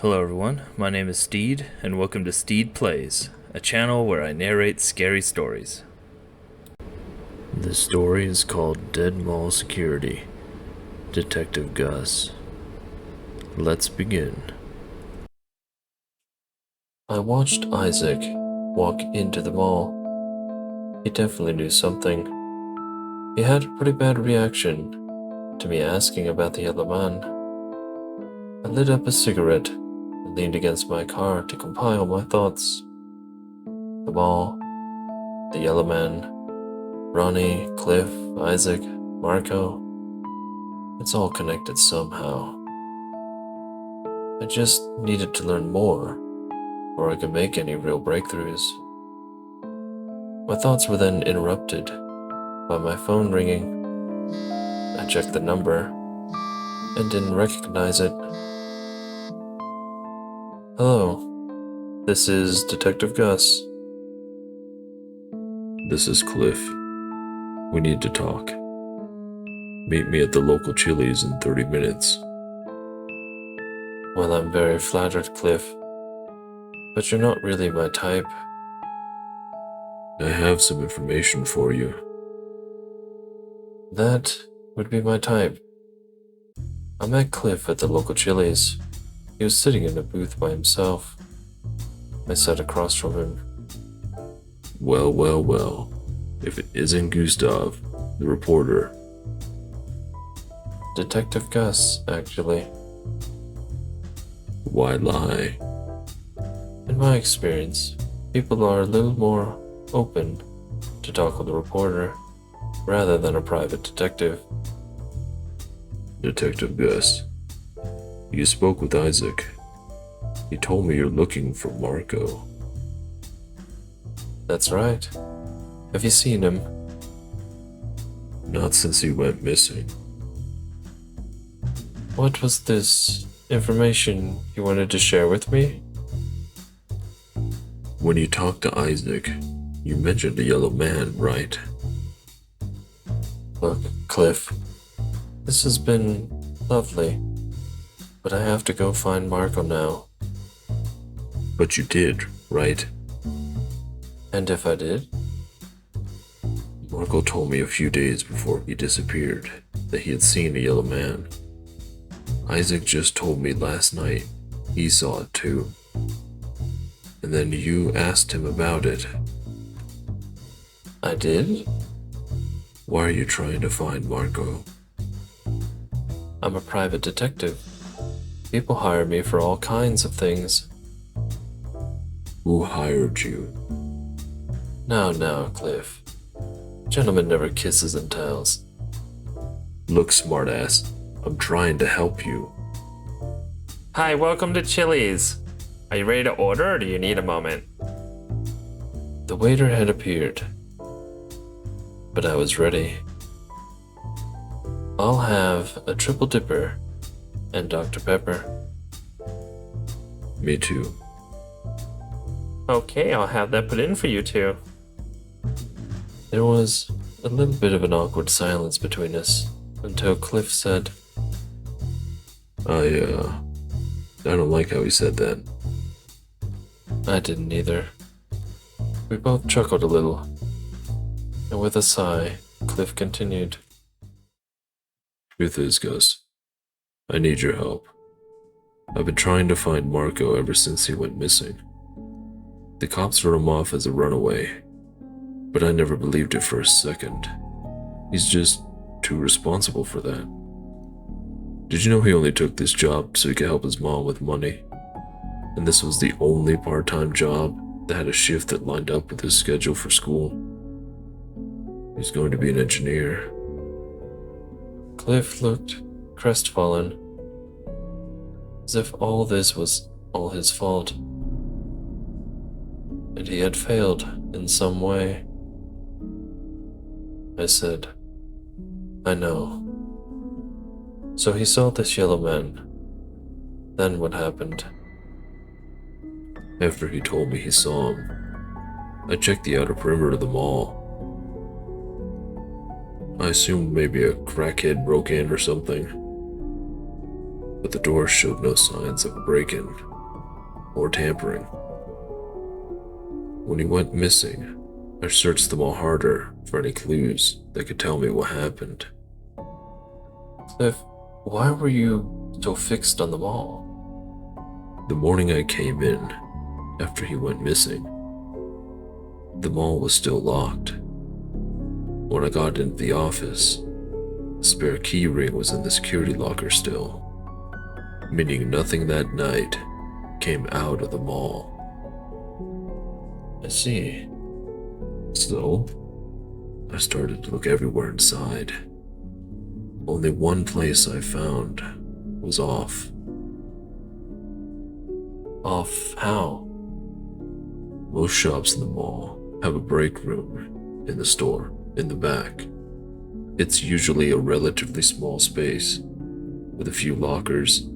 Hello everyone, my name is Steed, and welcome to Steed Plays, a channel where I narrate scary stories. This story is called Dead Mall Security, Detective Gus. Let's begin. I watched Isaac walk into the mall. He definitely knew something. He had a pretty bad reaction to me asking about the yellow man. I lit up a cigarette and leaned against my car to compile my thoughts. The mall, the yellow man, Ronnie, Cliff, Isaac, Marco. It's all connected somehow. I just needed to learn more before I could make any real breakthroughs. My thoughts were then interrupted by my phone ringing. I checked the number and didn't recognize it. Hello, this is Detective Gus. This is Cliff. We need to talk. Meet me at the local Chili's in 30 minutes. Well, I'm very flattered, Cliff, but you're not really my type. I have some information for you. That would be my type. I met Cliff at the local Chili's. He was sitting in a booth by himself. I sat across from him. Well. If it isn't Gustav, the reporter. Detective Gus, actually. Why lie? In my experience, people are a little more open to talk with a reporter rather than a private detective. Detective Gus, you spoke with Isaac. He told me you're looking for Marco. That's right. Have you seen him? Not since he went missing. What was this information you wanted to share with me? When you talked to Isaac, you mentioned a yellow man, right? Look, Cliff, this has been lovely, but I have to go find Marco now. But you did, right? And if I did? Marco told me a few days before he disappeared that he had seen a yellow man. Isaac just told me last night he saw it too. And then you asked him about it. I did? Why are you trying to find Marco? I'm a private detective. People hire me for all kinds of things. Who hired you? Now, Cliff. Gentleman never kisses and tells. Look, smartass, I'm trying to help you. Hi, welcome to Chili's. Are you ready to order or do you need a moment? The waiter had appeared, but I was ready. I'll have a triple dipper and Dr. Pepper. Me too. Okay, I'll have that put in for you two. There was a little bit of an awkward silence between us until Cliff said, I don't like how he said that. I didn't either. We both chuckled a little, and with a sigh, Cliff continued. Truth is, Gus, I need your help. I've been trying to find Marco ever since he went missing. The cops wrote him off as a runaway, but I never believed it for a second. He's just too responsible for that. Did you know he only took this job so he could help his mom with money? And this was the only part-time job that had a shift that lined up with his schedule for school. He's going to be an engineer. Cliff looked crestfallen, as if all this was all his fault, and he had failed in some way. I said, I know. So he saw this yellow man. Then what happened? After he told me he saw him, I checked the outer perimeter of the mall. I assumed maybe a crackhead broke in or something, but the door showed no signs of a break-in. or tampering. When he went missing, I searched the mall harder for any clues that could tell me what happened. Cliff, why were you so fixed on the mall? The morning I came in, after he went missing, the mall was still locked. When I got into the office, the spare key ring was in the security locker still, meaning nothing that night came out of the mall. I see. So, I started to look everywhere inside. Only one place I found was off. Off how? Most shops in the mall have a break room in the store, in the back. It's usually a relatively small space, with a few lockers,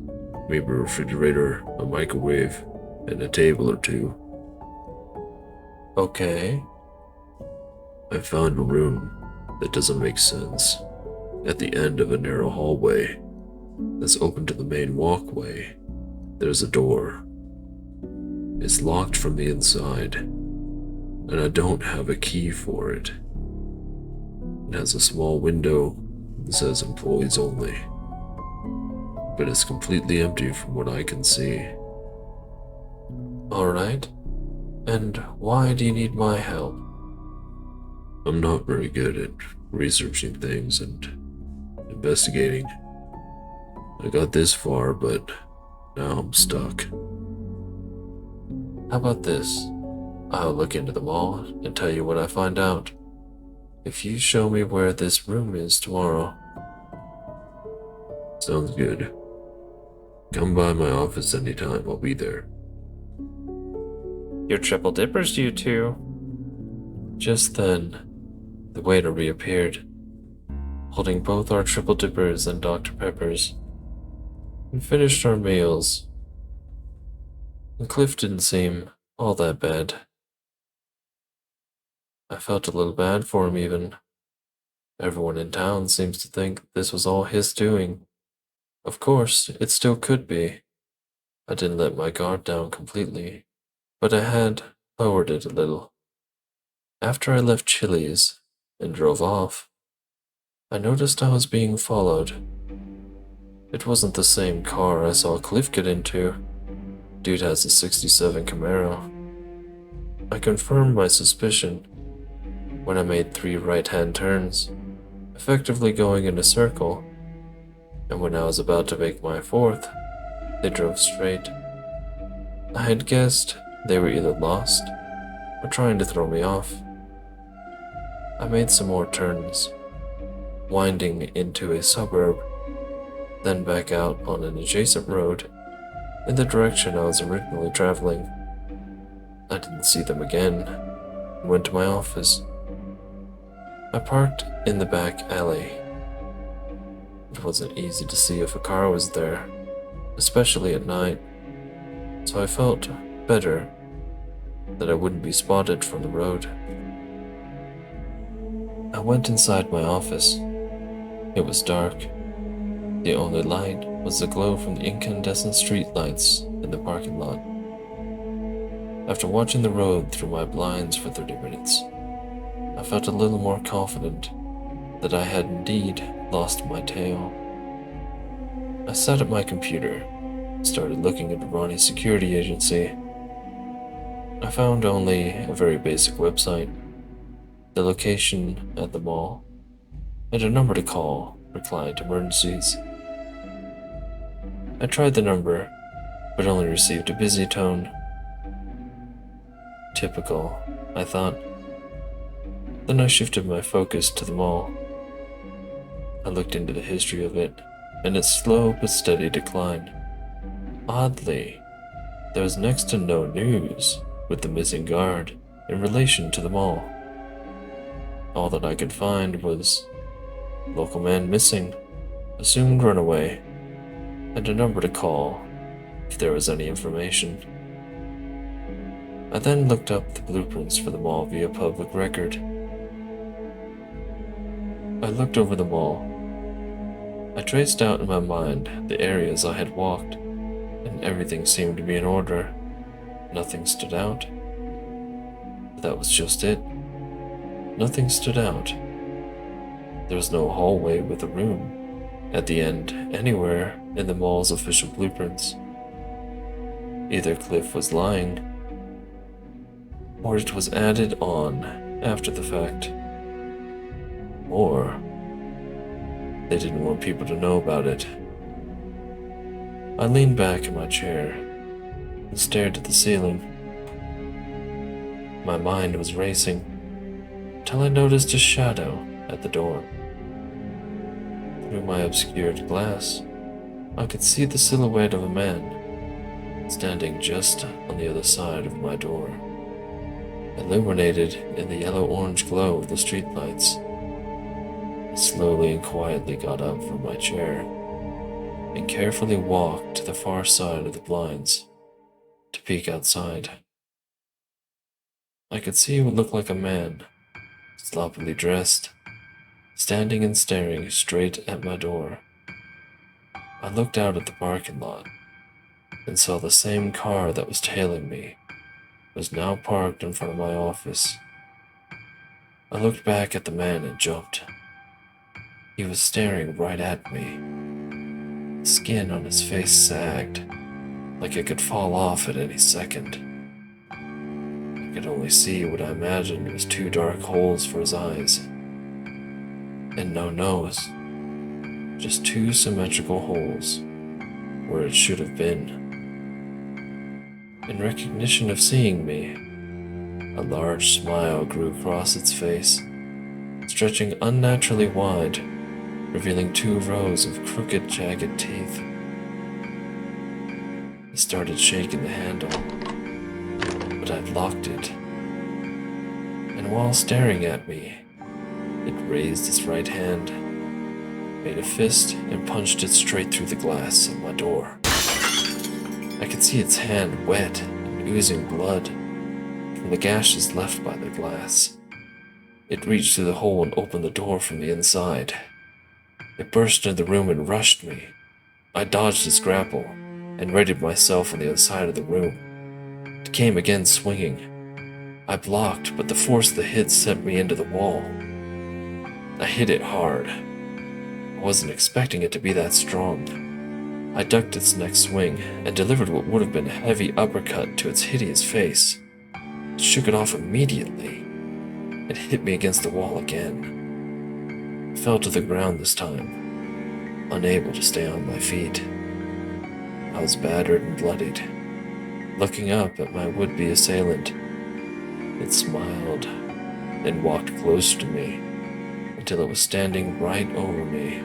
maybe a refrigerator, a microwave, and a table or two. Okay. I found a room that doesn't make sense, at the end of a narrow hallway that's open to the main walkway. There's a door. It's locked from the inside, and I don't have a key for it. It has a small window that says employees only, but it's completely empty from what I can see. Alright. And why do you need my help? I'm not very good at researching things and investigating. I got this far, but now I'm stuck. How about this? I'll look into the mall and tell you what I find out. If you show me where this room is tomorrow. Sounds good. Come by my office anytime, I'll be there. You're triple dippers, you two. Just then, the waiter reappeared, holding both our triple dippers and Dr. Peppers. We finished our meals, and Cliff didn't seem all that bad. I felt a little bad for him even. Everyone in town seems to think this was all his doing. Of course, it still could be. I didn't let my guard down completely, but I had lowered it a little. After I left Chili's and drove off, I noticed I was being followed. It wasn't the same car I saw Cliff get into. Dude has a '67 Camaro. I confirmed my suspicion when I made 3 right-hand turns, effectively going in a circle, and when I was about to make my 4th, they drove straight. I had guessed they were either lost or trying to throw me off. I made some more turns, winding into a suburb, then back out on an adjacent road in the direction I was originally traveling. I didn't see them again and went to my office. I parked in the back alley. It wasn't easy to see if a car was there, especially at night, so I felt better that I wouldn't be spotted from the road. I went inside my office. It was dark. The only light was the glow from the incandescent streetlights in the parking lot. After watching the road through my blinds for 30 minutes, I felt a little more confident that I had indeed lost my tail. I sat at my computer, started looking at Ronnie's security agency. I found only a very basic website, the location at the mall, and a number to call for client emergencies. I tried the number, but only received a busy tone. Typical, I thought. Then I shifted my focus to the mall. I looked into the history of it, and its slow but steady decline. Oddly, there was next to no news with the missing guard in relation to the mall. All that I could find was local man missing, assumed runaway, and a number to call if there was any information. I then looked up the blueprints for the mall via public record. I looked over the mall. I traced out in my mind the areas I had walked, and everything seemed to be in order. Nothing stood out. But that was just it. Nothing stood out. There was no hallway with a room at the end anywhere in the mall's official blueprints. Either Cliff was lying, or it was added on after the fact, or they didn't want people to know about it. I leaned back in my chair and stared at the ceiling. My mind was racing till I noticed a shadow at the door. Through my obscured glass, I could see the silhouette of a man standing just on the other side of my door, illuminated in the yellow-orange glow of the streetlights. I slowly and quietly got up from my chair and carefully walked to the far side of the blinds to peek outside. I could see what looked like a man, sloppily dressed, standing and staring straight at my door. I looked out at the parking lot and saw the same car that was tailing me was now parked in front of my office. I looked back at the man and jumped. He was staring right at me. The skin on his face sagged, like it could fall off at any second. I could only see what I imagined was 2 dark holes for his eyes. And no nose, just 2 symmetrical holes where it should have been. In recognition of seeing me, a large smile grew across its face, stretching unnaturally wide, revealing 2 rows of crooked, jagged teeth. He started shaking the handle, but I'd locked it. And while staring at me, it raised its right hand, made a fist, and punched it straight through the glass at my door. I could see its hand wet and oozing blood from the gashes left by the glass. It reached through the hole and opened the door from the inside. It burst into the room and rushed me. I dodged its grapple and readied myself on the other side of the room. It came again swinging. I blocked, but the force of the hit sent me into the wall. I hit it hard. I wasn't expecting it to be that strong. I ducked its next swing and delivered what would have been a heavy uppercut to its hideous face. It shook it off immediately. It hit me against the wall again. I fell to the ground this time, unable to stay on my feet. I was battered and bloodied. Looking up at my would-be assailant, it smiled and walked closer to me until it was standing right over me.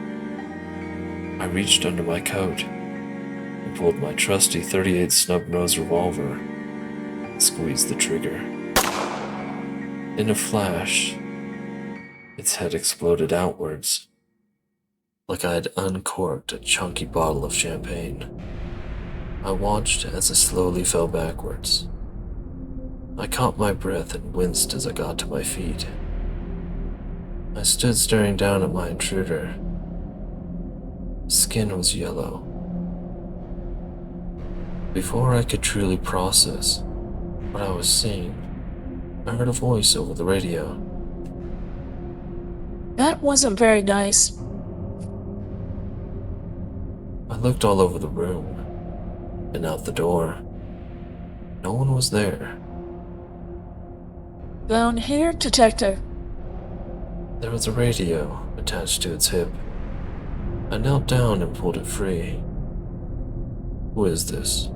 I reached under my coat and pulled my trusty .38 snub-nose revolver and squeezed the trigger. In a flash, its head exploded outwards, like I had uncorked a chunky bottle of champagne. I watched as it slowly fell backwards. I caught my breath and winced as I got to my feet. I stood staring down at my intruder. His skin was yellow. Before I could truly process what I was seeing, I heard a voice over the radio. That wasn't very nice. I looked all over the room and out the door. No one was there. Down here, detective. There was a radio attached to its hip. I knelt down and pulled it free. Who is this?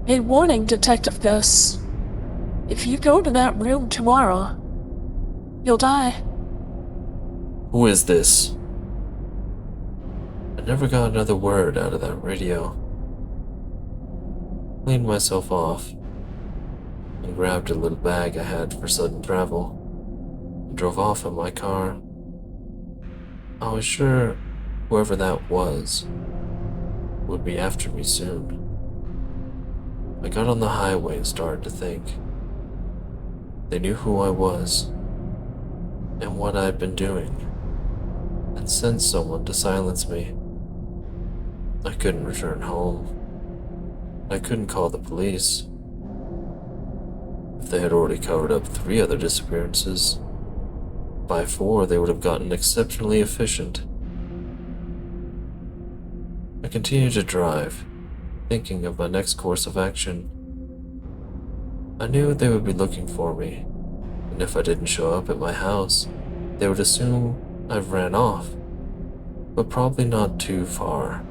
A warning, Detective Gus. If you go to that room tomorrow, you'll die. Who is this? I never got another word out of that radio. Cleaned myself off and grabbed a little bag I had for sudden travel and drove off in my car. I was sure whoever that was would be after me soon. I got on the highway and started to think. They knew who I was and what I'd been doing and sent someone to silence me. I couldn't return home. I couldn't call the police. If they had already covered up 3 other disappearances, by 4 they would have gotten exceptionally efficient. I continued to drive, thinking of my next course of action. I knew they would be looking for me, and if I didn't show up at my house, they would assume I ran off, but probably not too far.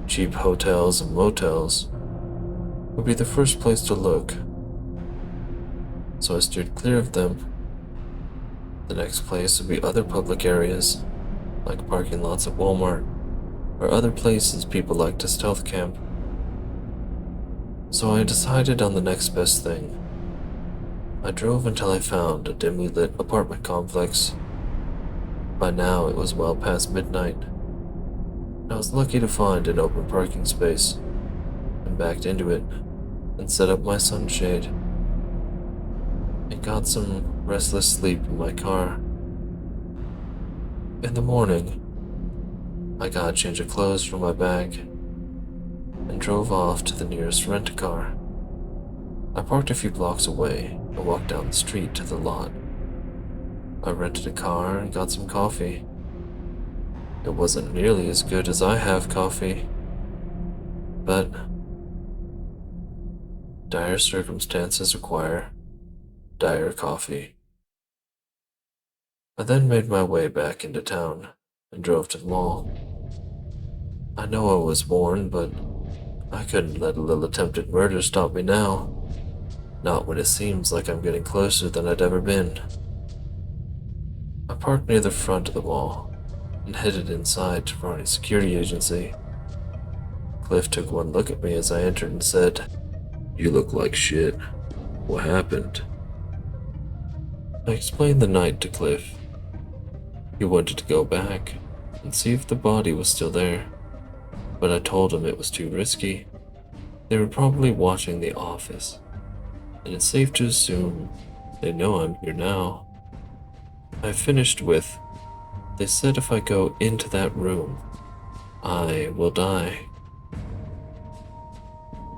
Cheap hotels and motels would be the first place to look, so I steered clear of them. The next place would be other public areas, like parking lots at Walmart, or other places people like to stealth camp. So I decided on the next best thing. I drove until I found a dimly lit apartment complex. By now it was well past midnight. I was lucky to find an open parking space, and backed into it, and set up my sunshade. I got some restless sleep in my car. In the morning, I got a change of clothes from my bag, and drove off to the nearest rent-a-car. I parked a few blocks away and walked down the street to the lot. I rented a car and got some coffee. It wasn't nearly as good as I have coffee, but dire circumstances require dire coffee. I then made my way back into town and drove to the mall. I know I was warned, but I couldn't let a little attempted murder stop me now. Not when it seems like I'm getting closer than I'd ever been. I parked near the front of the mall and headed inside to Ronnie's security agency. Cliff took one look at me as I entered and said, You look like shit. What happened? I explained the night to Cliff. He wanted to go back and see if the body was still there, but I told him it was too risky. They were probably watching The Office, and it's safe to assume they know I'm here now. I finished with, they said if I go into that room, I will die.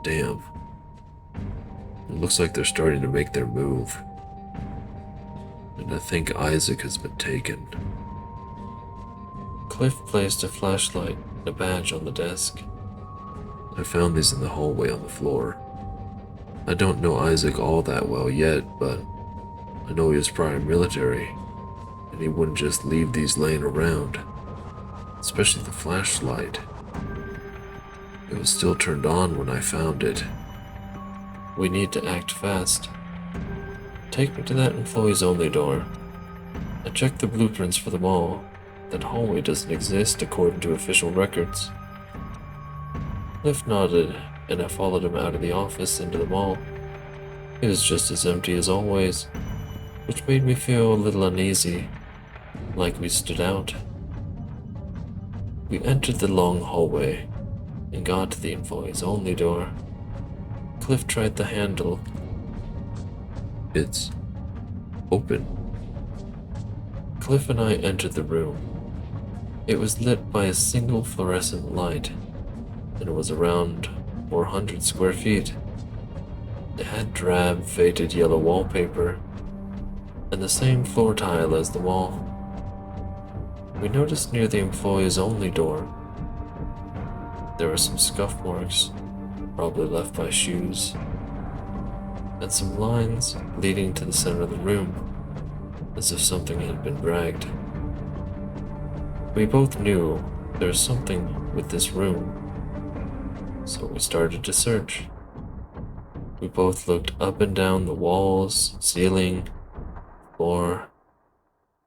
Damn. It looks like they're starting to make their move. And I think Isaac has been taken. Cliff placed a flashlight and a badge on the desk. I found these in the hallway on the floor. I don't know Isaac all that well yet, but I know he was prior military, and he wouldn't just leave these laying around, especially the flashlight. It was still turned on when I found it. We need to act fast. Take me to that employees only door. I checked the blueprints for the mall. That hallway doesn't exist according to official records. Cliff nodded, and I followed him out of the office into the mall. It was just as empty as always, which made me feel a little uneasy, like we stood out. We entered the long hallway and got to the employees only door. Cliff tried the handle. It's open. Cliff and I entered the room. It was lit by a single fluorescent light, and it was around 400 square feet. It had drab, faded yellow wallpaper, and the same floor tile as the wall. We noticed near the employees only door, there were some scuff marks, probably left by shoes, and some lines leading to the center of the room, as if something had been dragged. We both knew there was something with this room, so we started to search. We both looked up and down the walls, ceiling, floor.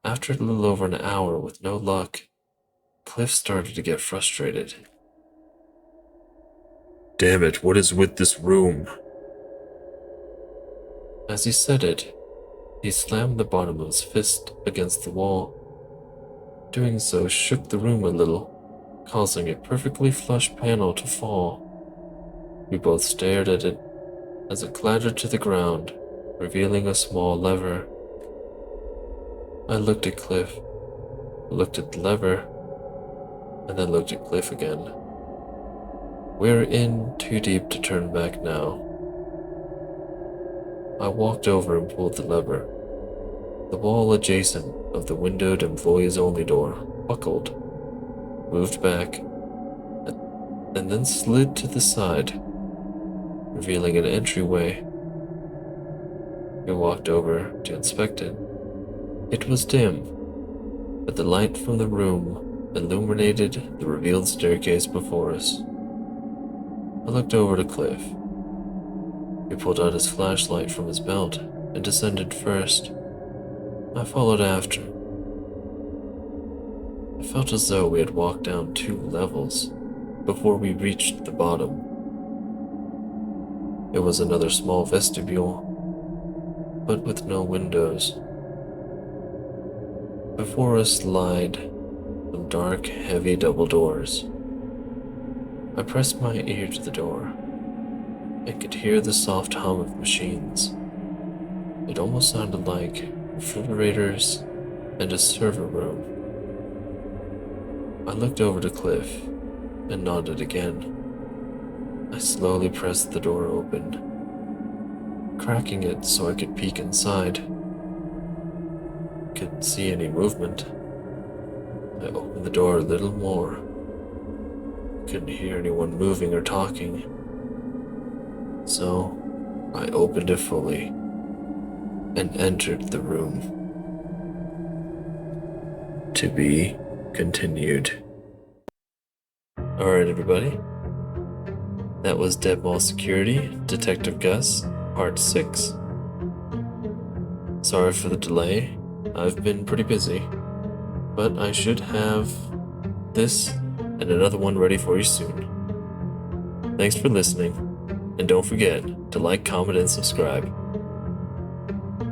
After a little over an hour with no luck, Cliff started to get frustrated. Damn it, what is with this room? As he said it, he slammed the bottom of his fist against the wall. Doing so shook the room a little, causing a perfectly flush panel to fall. We both stared at it as it clattered to the ground, revealing a small lever. I looked at Cliff, looked at the lever, and then looked at Cliff again. We're in too deep to turn back now. I walked over and pulled the lever. The wall adjacent of the windowed employees only door buckled, moved back, and then slid to the side, revealing an entryway. We walked over to inspect it. It was dim, but the light from the room illuminated the revealed staircase before us. I looked over to Cliff. He pulled out his flashlight from his belt and descended first. I followed after. I felt as though we had walked down 2 levels before we reached the bottom. It was another small vestibule, but with no windows. Before us lied some dark, heavy double doors. I pressed my ear to the door and could hear the soft hum of machines. It almost sounded like refrigerators and a server room. I looked over to Cliff and nodded again. I slowly pressed the door open, cracking it so I could peek inside. Couldn't see any movement. I opened the door a little more. Couldn't hear anyone moving or talking. So I opened it fully and entered the room. To be continued. Alright, everybody. That was Dead Mall Security, Detective Gus, Part 6. Sorry for the delay. I've been pretty busy. But I should have this and another one ready for you soon. Thanks for listening, and don't forget to like, comment, and subscribe.